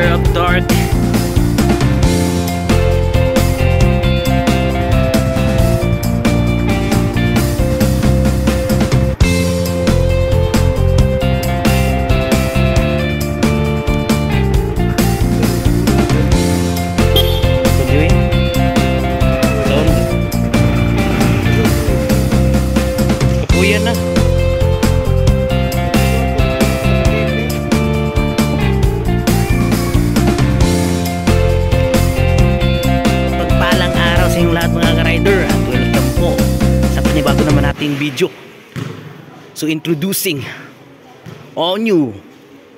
of torque. Kapuyan na. Bago naman nating video. So introducing all new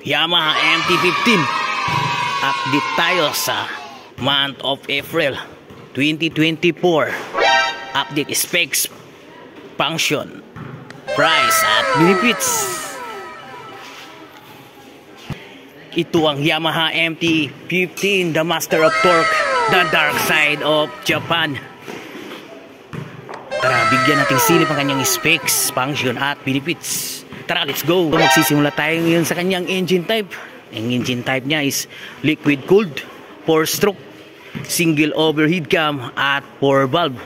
Yamaha MT-15. Update tayo sa month of April 2024. Update specs, function, price at benefits. Ito ang Yamaha MT-15, the master of torque, the dark side of Japan. Tara, bigyan natin silip ang kanyang specs, function at benefits. Tara, let's go! Magsisimula tayo ngayon sa kanyang engine type. Ang engine type niya is liquid cooled, 4-stroke, single overhead cam at 4 valve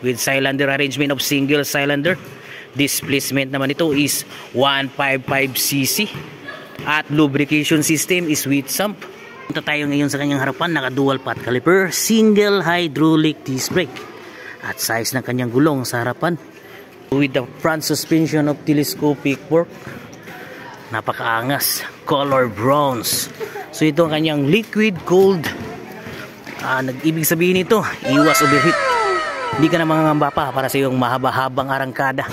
with cylinder arrangement of single cylinder. Displacement naman ito is 155cc at lubrication system is with sump. Punta tayo ngayon sa kanyang harapan, naka dual path caliper, single hydraulic disc brake. At size ng kanyang gulong sa harapan with the front suspension of telescopic fork. Napakaangas, color bronze. So ito ang kanyang liquid cooled. Nag-ibig sabihin nito, iwas overheat. Hindi ka na mangangamba pa para sa iyong mahaba-habang arangkada,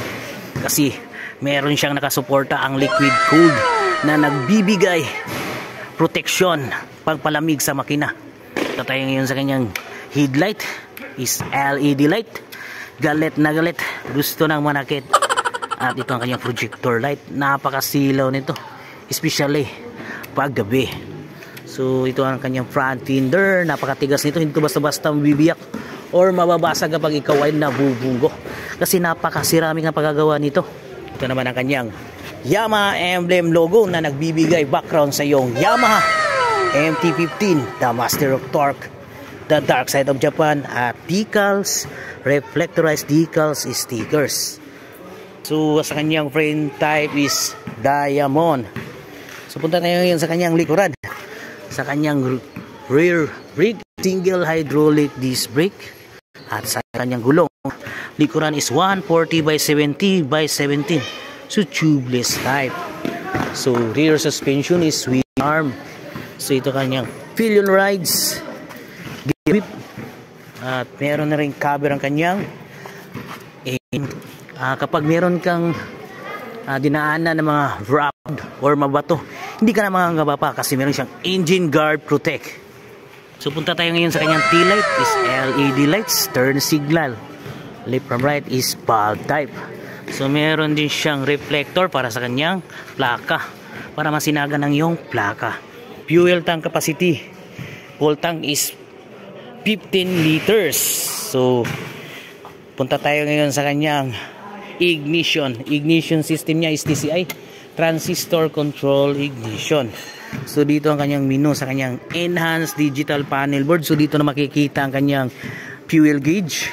kasi meron siyang nakasuporta ang liquid cooled na nagbibigay protection pagpalamig sa makina. Tayo ngayon sa kanyang headlight is LED light. Galit na galit, gusto ng manakit. At ito ang kanyang projector light. Napakasilaw nito, especially pag gabi. So ito ang kanyang front fender. Napakatigas nito, hindi ito basta-basta mabibiyak or mababasag kapag ikaw ay nabubunggo, kasi napakaceramik na pagkagawa nito. Ito naman ang kanyang Yamaha emblem logo na nagbibigay background sa iyong Yamaha MT-15, the master of torque, the dark side of Japan, at decals, reflectorized decals, stickers. So sa kanyang frame type is diamond. So punta tayo ngayon sa kanyang likuran. Sa kanyang rear brake, single hydraulic disc brake. At sa kanyang gulong, likuran is 140/70/17. So tubeless type. So rear suspension is swing arm. So ito kanyang pillion rides, whip, at meron na rin cover ang kanyang kapag meron kang dinaanan ng mga rough or mabato, hindi ka na mangangaba pa kasi meron siyang engine guard protect. So punta tayo ngayon sa kanyang tail light is LED lights, turn signal. Left from right is bulb type. So meron din siyang reflector para sa kanyang plaka, para masinagan ng iyong plaka. Fuel tank capacity, full tank is 15 liters. So punta tayo ngayon sa kanyang ignition system niya is TCI, transistor control ignition. So dito ang kanyang menu sa kanyang enhanced digital panel board. So dito na makikita ang kanyang fuel gauge,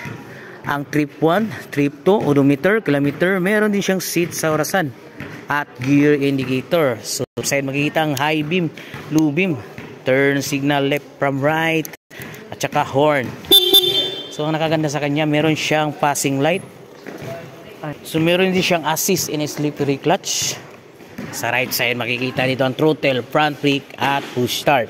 ang trip 1, trip 2, odometer, kilometer. Meron din siyang seat sa orasan at gear indicator. So side makikita ang high beam, low beam, turn signal left from right, at saka horn. So ang nakaganda sa kanya, meron siyang passing light. So meron din siyang assist in a slippery clutch. Sa right side makikita dito ang throttle, front brake at push start.